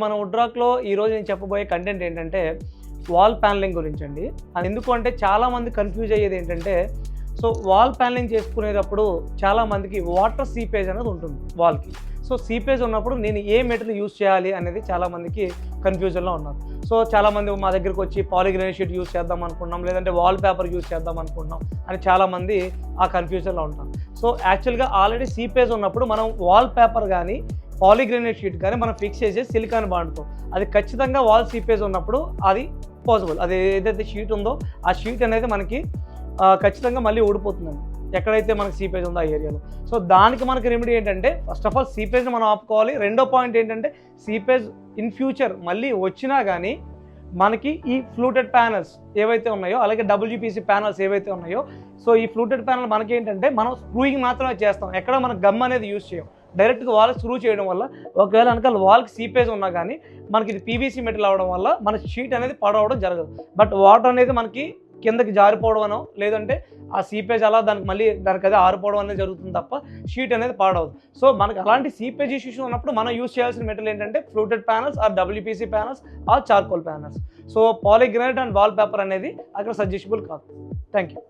మన వుడ్రాక్లో ఈరోజు నేను చెప్పబోయే కంటెంట్ ఏంటంటే వాల్ ప్యానలింగ్ గురించి అండి. ఎందుకు అంటే చాలామంది కన్ఫ్యూజ్ అయ్యేది ఏంటంటే, సో వాల్ ప్యానలింగ్ చేసుకునేటప్పుడు చాలామందికి వాటర్ సీపేజ్ అనేది ఉంటుంది వాల్కి. సో సీపేజ్ ఉన్నప్పుడు నేను ఏ మెటీరియల్ యూస్ చేయాలి అనేది చాలామందికి కన్ఫ్యూజన్లో ఉన్నారు. సో చాలామంది మా దగ్గరికి వచ్చి పాలిగ్రానైట్ షీట్ యూస్ చేద్దాం అనుకుంటున్నాం, లేదంటే వాల్ పేపర్ యూస్ చేద్దాం అనుకుంటున్నాం అని చాలామంది ఆ కన్ఫ్యూజన్లో ఉంటారు. సో యాక్చువల్గా ఆల్రెడీ సీపేజ్ ఉన్నప్పుడు మనం వాల్ పేపర్ కానీ పాలిగ్రానైట్ షీట్ కానీ మనం ఫిక్స్ చేసే సిలికాన్ బాండ్తో అది ఖచ్చితంగా వాల్ సీపేజ్ ఉన్నప్పుడు అది పాసిబుల్. అది ఏదైతే షీట్ ఉందో ఆ షీట్ అనేది మనకి ఖచ్చితంగా మళ్ళీ ఊడిపోతుందండి ఎక్కడైతే మనకి సీపేజ్ ఉందో ఆ ఏరియాలో. సో దానికి మనకి రెమెడీ ఏంటంటే, ఫస్ట్ ఆఫ్ ఆల్ సీపేజ్ని మనం ఆపుకోవాలి. రెండో పాయింట్ ఏంటంటే, సీపేజ్ ఇన్ ఫ్యూచర్ మళ్ళీ వచ్చినా కానీ మనకి ఈ ఫ్లూటెడ్ ప్యానల్స్ ఏవైతే ఉన్నాయో, అలాగే డబ్ల్యూపీసీ ప్యానల్స్ ఏవైతే ఉన్నాయో, సో ఈ ఫ్లూటెడ్ ప్యానల్ మనకి ఏంటంటే మనం స్క్రూయింగ్ మాత్రమే చేస్తాం, ఎక్కడ మనం గమ్ అనేది యూస్ చేయం. డైరెక్ట్గా వాల్ స్క్రూ చేయడం వల్ల ఒకవేళ వెనకాల వాల్కి సీపేజ్ ఉన్నా కానీ మనకి ఇది పీవీసీ మెటీరియల్ అవడం వల్ల మన షీట్ అనేది పాడవడం జరగదు. బట్ వాటర్ అనేది మనకి కిందకి జారిపోవడమనో లేదంటే ఆ సీపేజ్ అలా దానికి అదే ఆరిపోవడం అనేది జరుగుతుంది తప్ప షీట్ అనేది పాడవదు. సో మనకి అలాంటి సీపేజ్ ఇష్యూస్ ఉన్నప్పుడు మనం యూస్ చేయాల్సిన మెటీరియల్ ఏంటంటే fluted panels or WPC panels or charcoal panels. So polygranite and wall paper అనేది అక్కడ సజెస్టబుల్ కాదు. Thank you.